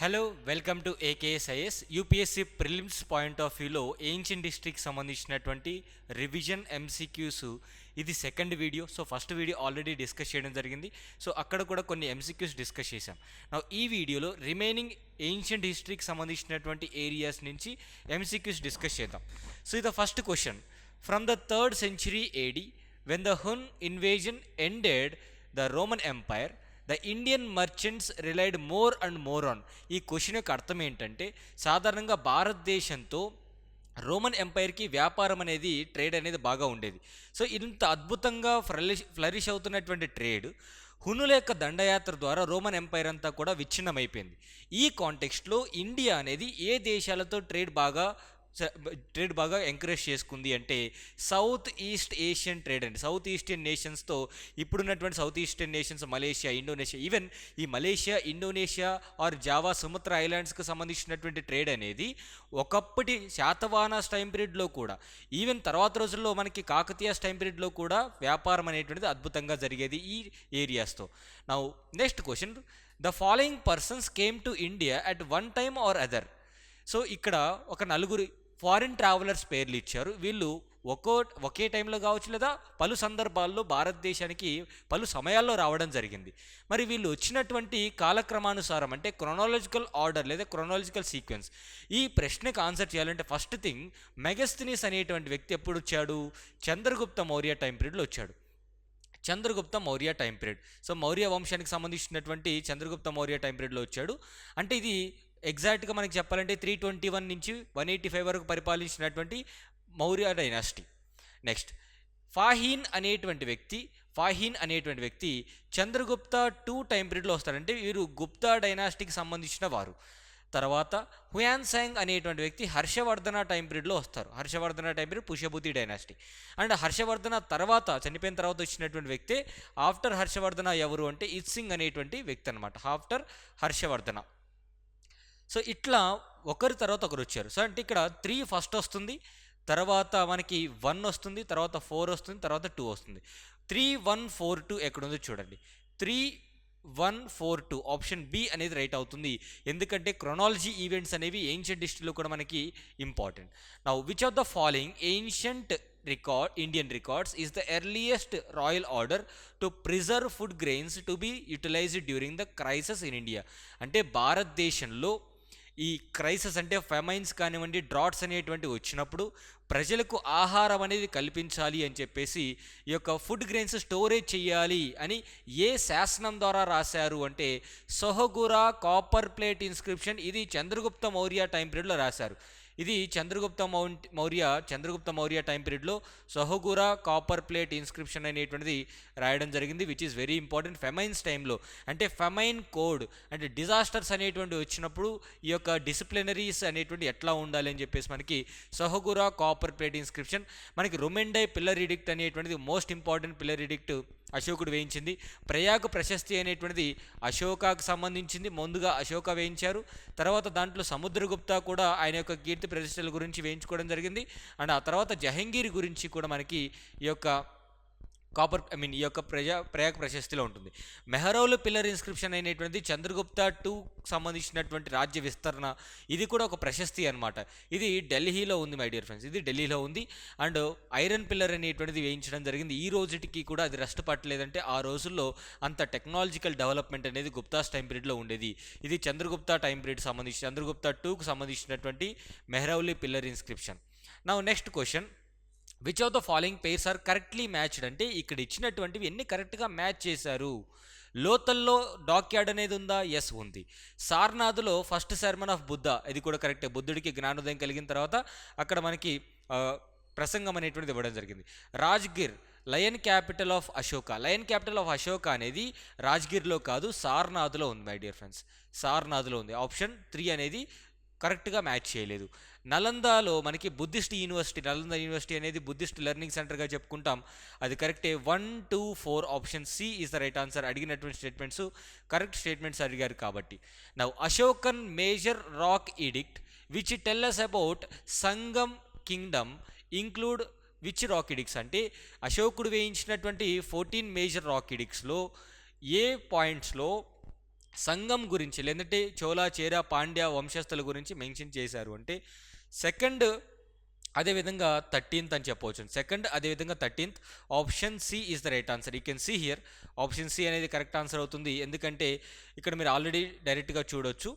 Hello welcome to ఏకేఎస్ఐఎస్ UPSC prelims point of వ్యూలో ancient district సంబంధించినటువంటి revision MCQs ఇది second video. So first video already discuss చేయడం జరిగింది. So అక్కడ కూడా కొన్ని ఎంసీక్యూస్ డిస్కస్ చేశాం. నా ఈ వీడియోలో రిమైనింగ్ ఏన్షియన్ డిస్ట్రిక్ట్ సంబంధించినటువంటి ఏరియాస్ నుంచి ఎంసీక్యూస్ డిస్కస్ చేద్దాం. సో ఇది first question. From the 3rd century AD, when the Hun invasion ended the Roman Empire, the Indian merchants relied more and more on. ఈ question యొక్క అర్థం ఏంటంటే, సాధారణంగా భారతదేశంతో రోమన్ ఎంపైర్కి వ్యాపారం అనేది, ట్రేడ్ అనేది బాగా ఉండేది. సో ఇంత అద్భుతంగా ఫ్లరిష్ అవుతున్నటువంటి ట్రేడ్ హునుల యొక్క దండయాత్ర ద్వారా రోమన్ ఎంపైర్ అంతా కూడా విచ్ఛిన్నమైపోయింది. ఈ కాంటెక్స్ట్లో ఇండియా అనేది ఏ దేశాలతో ట్రేడ్ బాగా ఎంకరేజ్ చేసుకుంది అంటే సౌత్ ఈస్ట్ ఏషియన్ ట్రేడ్ అండి. సౌత్ ఈస్టియన్ నేషన్స్తో ఇప్పుడున్నటువంటి south eastern nations Malaysia, Indonesia, even ఈ Malaysia, Indonesia or Java, Sumatra ఐలాండ్స్కి సంబంధించినటువంటి ట్రేడ్ అనేది ఒకప్పటి శాతవాహనాస్ టైం పీరియడ్లో కూడా, ఈవెన్ తర్వాత రోజుల్లో మనకి కాకతీయాస్ టైం పీరియడ్లో కూడా వ్యాపారం అనేటువంటిది అద్భుతంగా జరిగేది ఈ ఏరియాస్తో. Now next question. The following persons came to India at one time or other. So ఇక్కడ ఒక నలుగురు ఫారిన్ ట్రావెలర్స్ పేర్లు ఇచ్చారు. వీళ్ళు ఒకే టైంలో కావచ్చు, లేదా పలు సందర్భాల్లో భారతదేశానికి పలు సమయాల్లో రావడం జరిగింది. మరి వీళ్ళు వచ్చినటువంటి కాలక్రమానుసారం అంటే క్రొనాలజికల్ ఆర్డర్ లేదా క్రొనాలజికల్ సీక్వెన్స్. ఈ ప్రశ్నకు ఆన్సర్ చేయాలంటే ఫస్ట్ థింగ్, మెగస్థనీస్ అనేటువంటి వ్యక్తి ఎప్పుడు వచ్చాడు? చంద్రగుప్త మౌర్య టైం పీరియడ్లో వచ్చాడు. Chandragupta Maurya time period. So Maurya వంశానికి సంబంధించినటువంటి చంద్రగుప్త మౌర్య టైం పీరియడ్లో వచ్చాడు. అంటే ఇది ఎగ్జాక్ట్గా మనకి చెప్పాలంటే 321 నుంచి 185 వరకు పరిపాలించినటువంటి మౌర్య డైనాసిటీ. నెక్స్ట్ ఫాహీన్ అనేటువంటి వ్యక్తి చంద్రగుప్త 2 టైం పీరియడ్లో వస్తారంటే వీరు గుప్తా డైనాసిటీకి సంబంధించిన వారు. తర్వాత హుయాన్సాంగ్ అనేటువంటి వ్యక్తి హర్షవర్ధన టైం పీరియడ్లో వస్తారు. Harshavardhana time period Pushyabhuti dynasty. And Harshavardhana తర్వాత, చనిపోయిన తర్వాత వచ్చినటువంటి వ్యక్తి ఆఫ్టర్ హర్షవర్ధన ఎవరు అంటే ఇత్సింగ్ అనేటువంటి వ్యక్తి అనమాట. ఆఫ్టర్ హర్షవర్ధన. సో ఇట్లా ఒకరి తర్వాత ఒకరు వచ్చారు. సో అంటే ఇక్కడ 3 ఫస్ట్ వస్తుంది, తర్వాత మనకి 1 వస్తుంది, తర్వాత 4 వస్తుంది, తర్వాత 2 వస్తుంది. 3142 ఎక్కడుందో చూడండి. 3142 ఆప్షన్ బి అనేది రైట్ అవుతుంది. ఎందుకంటే క్రొనాలజీ ఈవెంట్స్ అనేవి ఏన్షియంట్ హిస్టరీలో కూడా మనకి important. Now which of the following ancient Indian records is the earliest royal order to preserve food grains to be utilized during the crisis in India. అంటే భారతదేశంలో ఈ క్రైసిస్ అంటే ఫెమైన్స్ కానివ్వండి, droughts అనేటువంటి వచ్చినప్పుడు ప్రజలకు ఆహారం అనేది కల్పించాలి అని చెప్పేసి ఈ యొక్క ఫుడ్ గ్రెయిన్స్ స్టోరేజ్ చేయాలి అని ఏ శాసనం ద్వారా రాశారు అంటే సొహగురా కాపర్ ప్లేట్ ఇన్స్క్రిప్షన్. ఇది చంద్రగుప్త మౌర్య టైం పీరియడ్లో రాశారు. ఇది చంద్రగుప్త మౌర్య టైం పీరియడ్లో సొహగురా కాపర్ ప్లేట్ ఇన్స్క్రిప్షన్ అనేటువంటిది రాయడం జరిగింది, which is very important. Famines టైంలో అంటే ఫెమైన్ కోడ్ అంటే డిజాస్టర్స్ అనేటువంటి వచ్చినప్పుడు ఈ యొక్క డిసిప్లినరీస్ అనేటువంటి ఎట్లా ఉండాలి అని చెప్పేసి మనకి సొహగురా కాపర్ ప్లేట్ ఇన్స్క్రిప్షన్. మనకి రొమెండై పిల్లర్ ఎడిక్ట్ అనేటువంటిది మోస్ట్ ఇంపార్టెంట్ పిల్లర్ ఎడిక్ట్ అశోకుడు వేయించింది. ప్రయాగ ప్రశస్తి అనేటువంటిది అశోకాకు సంబంధించింది, ముందుగా అశోక వేయించారు. తర్వాత దాంట్లో సముద్రగుప్త కూడా ఆయన యొక్క కీర్తి ప్రతిష్టల గురించి వేయించుకోవడం జరిగింది. అండ్ ఆ తర్వాత జహంగీర్ గురించి కూడా మనకి ఈ యొక్క ఈ యొక్క ప్రయాగ ప్రశస్తిలో ఉంటుంది. మెహరౌల్ పిల్లర్ ఇన్స్క్రిప్షన్ అనేటువంటిది చంద్రగుప్త 2 సంబంధించినటువంటి రాజ్య విస్తరణ. ఇది కూడా ఒక ప్రశస్తి అనమాట. ఇది ఢిల్లీలో ఉంది మై డియర్ ఫ్రెండ్స్, ఇది ఢిల్లీలో ఉంది. అండ్ ఐరన్ పిల్లర్ అనేటువంటిది వేయించడం జరిగింది. ఈ రోజుకి కూడా అది రెస్ట్ పట్టలేదంటే ఆ రోజుల్లో అంత టెక్నాలజికల్ డెవలప్మెంట్ అనేది గుప్తాస్ టైం పీరియడ్లో ఉండేది. ఇది చంద్రగుప్త టైం పీరియడ్ సంబంధించి చంద్రగుప్త 2కు సంబంధించినటువంటి Mehrauli pillar inscription. Now next question. Which of the following pairs are correctly matched. అంటే ఇక్కడ ఇచ్చినటువంటివి ఎన్ని కరెక్ట్గా మ్యాచ్ చేశారు? లోతల్లో డాక్యార్డ్ అనేది ఉందా? ఎస్ ఉంది. సార్నాథ్లో ఫస్ట్ సెర్మన్ ఆఫ్ బుద్ధ, ఇది కూడా కరెక్టే. బుద్ధుడికి జ్ఞానోదయం కలిగిన తర్వాత అక్కడ మనకి ప్రసంగం అనేటువంటిది ఇవ్వడం జరిగింది. Rajgir lion capital of Ashoka అనేది రాజ్గిర్లో కాదు, సార్నాథ్లో ఉంది మై డియర్ ఫ్రెండ్స్. సార్నాథ్లో ఉంది. ఆప్షన్ 3 అనేది కరెక్ట్గా మ్యాచ్ చేయలేదు. నలందాలో మనకి బుద్ధిస్ట్ యూనివర్సిటీ, నలంద యూనివర్సిటీ అనేది బుద్ధిస్ట్ లెర్నింగ్ సెంటర్గా చెప్పుకుంటాం, అది కరెక్టే. 1, 2, 4 option C is the right answer. అడిగినటువంటి స్టేట్మెంట్స్ కరెక్ట్ స్టేట్మెంట్స్ అడిగారు కాబట్టి. Now Ashokan major rock edict which tell us about Sangam kingdom include which rock edicts. అంటే అశోకుడు వేయించినటువంటి 14 మేజర్ రాక్ ఎడిక్ట్స్లో ఏ పాయింట్స్లో సంఘం గురించి లేదంటే చోళ చేర పాండ్య వంశస్థుల గురించి మెన్షన్ చేశారు అంటే సెకండ్ అదేవిధంగా 13th అని చెప్పవచ్చు. సెకండ్ అదేవిధంగా 13th. Option C is the right answer. You can see here option C అనేది కరెక్ట్ ఆన్సర్ అవుతుంది. ఎందుకంటే ఇక్కడ మీరు ఆల్రెడీ డైరెక్ట్గా చూడొచ్చు.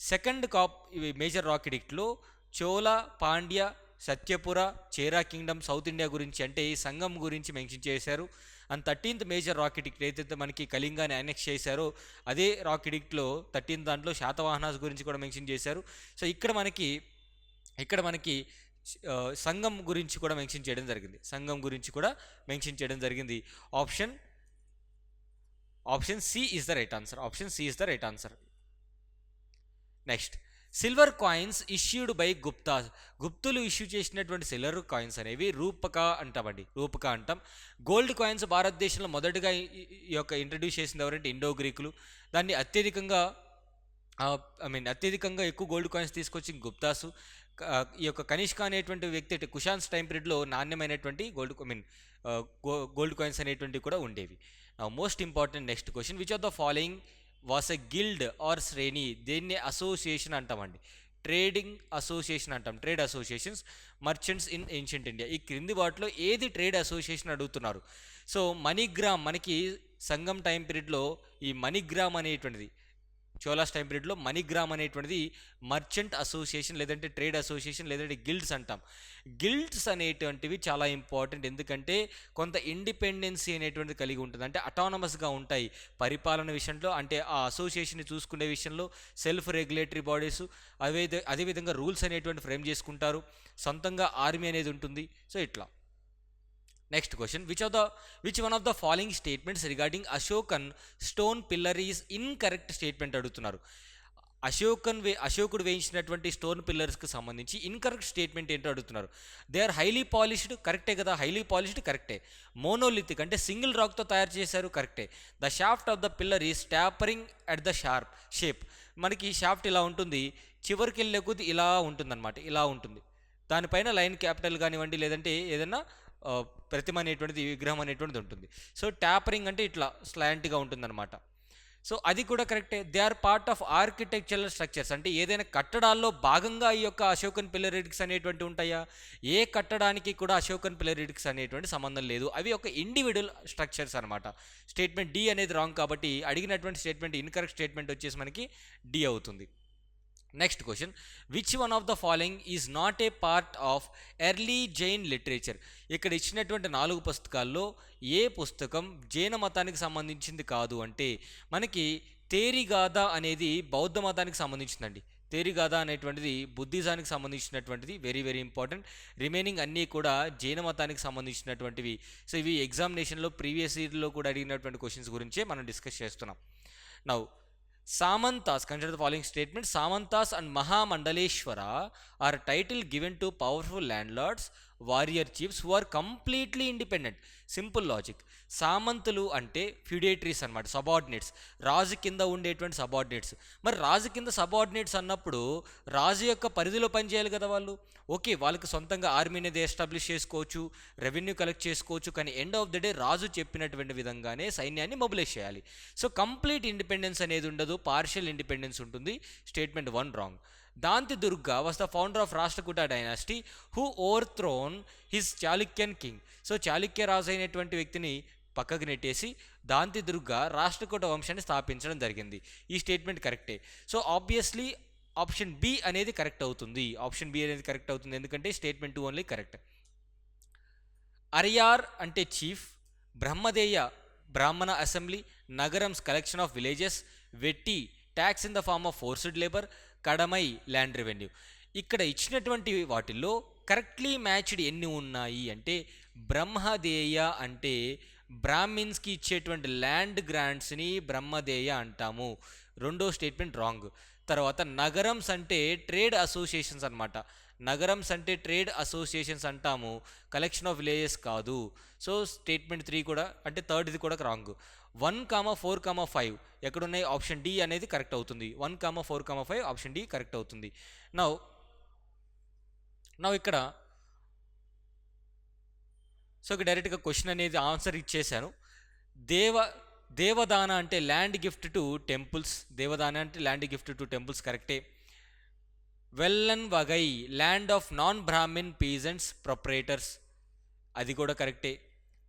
సెకండ్ ఇవి మేజర్ రాక్ ఎడిక్ట్లో Chola Pandya Satyaputra Chera kingdom south India గురించి అంటే ఈ సంఘం గురించి మెన్షన్ చేశారు. And 13th major rock addict ఏదైతే మనకి కళింగాని అనెక్స్ చేశారో అదే రాక్ ఎడిక్ట్లో 13th దాంట్లో శాతవాహనాస్ గురించి కూడా మెన్షన్ చేశారు. సో ఇక్కడ మనకి సంఘం గురించి కూడా మెన్షన్ చేయడం జరిగింది. సంఘం గురించి కూడా మెన్షన్ చేయడం జరిగింది. Option C is the right answer. Option C is the right answer. Next, silver coins issued by గుప్తులు ఇష్యూ చేసినటువంటి సిల్వర్ కాయిన్స్ అనేవి రూపక అంటామండి. రూపక అంటాం. గోల్డ్ కాయిన్స్ భారతదేశంలో మొదటగా ఈ యొక్క ఇంట్రడ్యూస్ చేసింది ఎవరంటే ఇండో గ్రీకులు. దాన్ని అత్యధికంగా ఎక్కువ గోల్డ్ కాయిన్స్ తీసుకొచ్చి గుప్తాసు. ఈ యొక్క కనిష్క అనేటువంటి వ్యక్తి కుషాన్స్ టైం పీరియడ్లో నాణ్యమైనటువంటి గోల్డ్ కాయిన్స్ అనేటువంటివి కూడా ఉండేవి. Most important next question, which of the following was a guild or శ్రేణి? దేన్ని అసోసియేషన్ అంటామండి. ట్రేడింగ్ అసోసియేషన్ అంటాం. Trade associations merchants in ancient India. ఈ క్రింది వాటిలో ఏది ట్రేడ్ అసోసియేషన్ అడుగుతున్నారు. సో మనీగ్రామ్, మనకి సంఘం టైం పీరియడ్లో ఈ మనీగ్రామ్ అనేటువంటిది, చోళాస్ టైం పీరియడ్లో మనీగ్రామ్ అనేటువంటిది మర్చెంట్ అసోసియేషన్ లేదంటే ట్రేడ్ అసోసియేషన్ లేదంటే గిల్డ్స్ అంటాం. గిల్డ్స్ అనేటువంటివి చాలా ఇంపార్టెంట్. ఎందుకంటే కొంత ఇండిపెండెన్సీ అనేటువంటిది కలిగి ఉంటుంది. అంటే అటానమస్గా ఉంటాయి పరిపాలన విషయంలో. అంటే ఆ అసోసియేషన్ని చూసుకునే విషయంలో సెల్ఫ్ రెగ్యులేటరీ బాడీస్, అదేవిధంగా రూల్స్ అనేటువంటి ఫ్రేమ్ చేసుకుంటారు. సొంతంగా ఆర్మీ అనేది ఉంటుంది. సో ఇట్లా. Next question, which one of the following statements regarding Ashokan stone pillar is incorrect statement అడుగుతున్నారు. అశోకుడు వేయించినటువంటి స్టోన్ పిల్లర్స్కి సంబంధించి ఇన్కరెక్ట్ స్టేట్మెంట్ ఏంటో అడుగుతున్నారు. దే ఆర్ హైలీ పాలిష్డ్, కరెక్టే కదా. హైలీ పాలిష్డ్ కరెక్టే. మోనోలిథిక్ అంటే సింగిల్ రాక్తో తయారు చేశారు, కరెక్టే. The shaft of the pillar is tapering at the shape. మనకి షాఫ్ట్ ఇలా ఉంటుంది, చివరికి వెళ్ళే కొద్ది ఇలా ఉంటుందన్నమాట. ఇలా ఉంటుంది. దానిపైన లైన్ క్యాపిటల్ కానివ్వండి లేదంటే ఏదైనా ప్రతిమ అనేటువంటిది, విగ్రహం అనేటువంటిది ఉంటుంది. సో ట్యాపరింగ్ అంటే ఇట్లా స్లాంట్గా ఉంటుందన్నమాట. సో అది కూడా కరెక్టే. They are part of architectural structures. అంటే ఏదైనా కట్టడాల్లో భాగంగా ఈ యొక్క అశోకన్ పిల్లరిడిక్స్ అనేటువంటి ఉంటాయా? ఏ కట్టడానికి కూడా అశోకన్ పిల్లరిడిక్స్ అనేటువంటి సంబంధం లేదు. అవి ఒక ఇండివిజువల్ స్ట్రక్చర్స్ అనమాట. స్టేట్మెంట్ డి అనేది రాంగ్ కాబట్టి అడిగినటువంటి స్టేట్మెంట్ ఇన్కరెక్ట్ స్టేట్మెంట్ వచ్చేసి మనకి డి అవుతుంది. Next question, which one of the following is not a part of early Jain literature? ఇక్కడ ఇచ్చినటువంటి 4 పుస్తకాల్లో ఏ పుస్తకం జైన మతానికి సంబంధించింది కాదు అంటే మనకి తేరిగాథ అనేది బౌద్ధ మతానికి సంబంధించిందండి. తేరిగాథ అనేటువంటిది బుద్ధిజానికి సంబంధించినటువంటిది. Very very important. రిమైనింగ్ అన్నీ కూడా జైన మతానికి సంబంధించినటువంటివి. సో ఇవి ఎగ్జామినేషన్లో ప్రీవియస్ ఇయర్లో కూడా అడిగినటువంటి క్వశ్చన్స్ గురించే మనం డిస్కస్ చేస్తున్నాం. Now Samantas, consider the following statement. Samantas and Mahamandaleshwara are title given to powerful landlords, warrior chiefs who are completely independent. Simple logic. సామంతులు అంటే ఫ్యూడేటరీస్ అనమాట, సబార్డినేట్స్. రాజు కింద ఉండేటువంటి సబార్డినేట్స్. మరి రాజు కింద సబార్డినేట్స్ అన్నప్పుడు రాజు యొక్క పరిధిలో పనిచేయాలి కదా వాళ్ళు. ఓకే, వాళ్ళకి సొంతంగా ఆర్మీ అనేది ఎస్టాబ్లిష్ చేసుకోవచ్చు, రెవెన్యూ కలెక్ట్ చేసుకోవచ్చు. కానీ ఎండ్ ఆఫ్ ద డే రాజు చెప్పినటువంటి విధంగానే సైన్యాన్ని మొబిలైజ్ చేయాలి. సో కంప్లీట్ ఇండిపెండెన్స్ అనేది ఉండదు, పార్షియల్ ఇండిపెండెన్స్ ఉంటుంది. Statement 1 wrong. Dantidurga was the founder of Rashtrakuta dynasty who overthrown his Chalukyan king. So Chalukya రాజు అయినటువంటి వ్యక్తిని పక్కకు నెట్టేసి దాంతి దుర్గా రాష్ట్రకూట వంశాన్ని స్థాపించడం జరిగింది. ఈ స్టేట్మెంట్ కరెక్టే. సో ఆబ్వియస్లీ ఆప్షన్ బి అనేది కరెక్ట్ అవుతుంది. ఆప్షన్ బి అనేది కరెక్ట్ అవుతుంది ఎందుకంటే స్టేట్మెంట్ 2 ఓన్లీ కరెక్ట్. అరియార్ అంటే చీఫ్, బ్రహ్మదేయ బ్రాహ్మణ అసెంబ్లీ, నగరంస్ కలెక్షన్ ఆఫ్ విలేజెస్, వెట్టి tax in the form of forced labour, కడమై ల్యాండ్ రెవెన్యూ. ఇక్కడ ఇచ్చినటువంటి వాటిల్లో కరెక్ట్లీ మ్యాచ్డ్ ఎన్ని ఉన్నాయి అంటే బ్రహ్మదేయ అంటే బ్రాహ్మిన్స్కి ఇచ్చేటువంటి ల్యాండ్ గ్రాంట్స్ని బ్రహ్మదేయ అంటాము. రెండో స్టేట్మెంట్ రాంగ్. తర్వాత నగరంస్ అంటే ట్రేడ్ అసోసియేషన్స్ అనమాట. నగరంస్ అంటే ట్రేడ్ అసోసియేషన్స్ అంటాము, కలెక్షన్ ఆఫ్ విలేజెస్ కాదు. సో స్టేట్మెంట్ 3 కూడా అంటే థర్డ్ది కూడా రాంగ్. 1, 4, 5 ఎక్కడున్నాయి? ఆప్షన్ డి అనేది కరెక్ట్ అవుతుంది. 1, 4, 5 ఆప్షన్ డి కరెక్ట్ అవుతుంది. నౌ ఇక్కడ సో డైరెక్ట్గా క్వశ్చన్ అనేది ఆన్సర్ ఇచ్చేసాను. దేవదాన అంటే ల్యాండ్ గిఫ్ట్ టు టెంపుల్స్, దేవదాన అంటే ల్యాండ్ గిఫ్ట్ టు టెంపుల్స్ కరెక్టే. వెల్లన్ వగై land of non Brahmin peasants proprietors, అది కూడా కరెక్టే.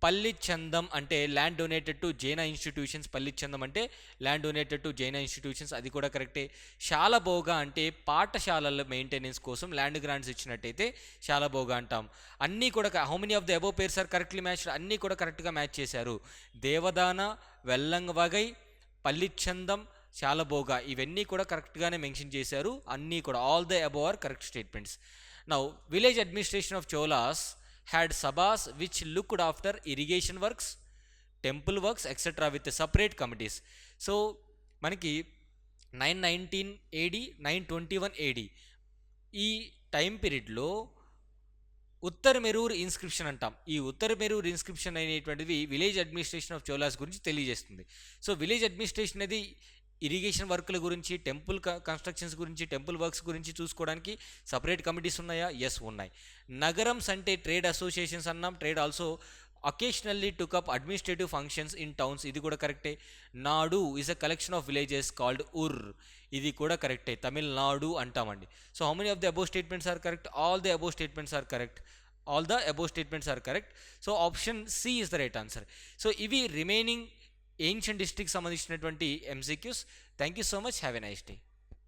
పల్లిచందం అంటే land donated to Jaina institutions, పల్లిచందం అంటే land donated to Jaina institutions, అది కూడా కరెక్టే. శాలభోగా అంటే పాఠశాలల మెయింటెనెన్స్ కోసం ల్యాండ్ గ్రాంట్స్ ఇచ్చినట్టయితే శాలభోగా అంటాం. అన్నీ కూడా how many of the above pairs are correctly matched, అన్నీ కూడా కరెక్ట్గా మ్యాచ్ చేశారు. దేవదాన, వెల్లంగ్ వగై, పల్లిచందం, శాలభోగా ఇవన్నీ కూడా కరెక్ట్గానే మెన్షన్ చేశారు. అన్నీ కూడా all the above are correct statements. Now village administration of Cholas had sabas which looked after irrigation works, temple works etc with separate committees. So మనకి 919 AD 921 AD ఈ టైం పీరియడ్లో ఉత్తర మెరూర్ ఇన్స్క్రిప్షన్ అంటాం. ఈ ఉత్తర మెరూర్ ఇన్స్క్రిప్షన్ అనేటువంటిది village administration of Cholas గురించి తెలియజేస్తుంది. So village administration అనేది irrigation వర్క్ల గురించి, టెంపుల్ కన్స్ట్రక్షన్స్ గురించి, టెంపుల్ వర్క్స్ గురించి చూసుకోవడానికి సపరేట్ కమిటీస్ ఉన్నాయా? ఎస్ ఉన్నాయి. నగరమ్స్ అంటే ట్రేడ్ అసోసియేషన్స్ అన్నాం. Trade also occasionally took up administrative functions in towns, ఇది కూడా కరెక్టే. Nadu is a collection of villages called ur, ఇది కూడా కరెక్టే. తమిళనాడు అంటామండి. So how many of the above statements are correct? All the above statements are correct. All the above statements are correct. So option C is the right answer. So ఇవి remaining ancient హిస్టరీకి సంబంధించినటువంటి MCQs. Thank you so much. Have a nice day.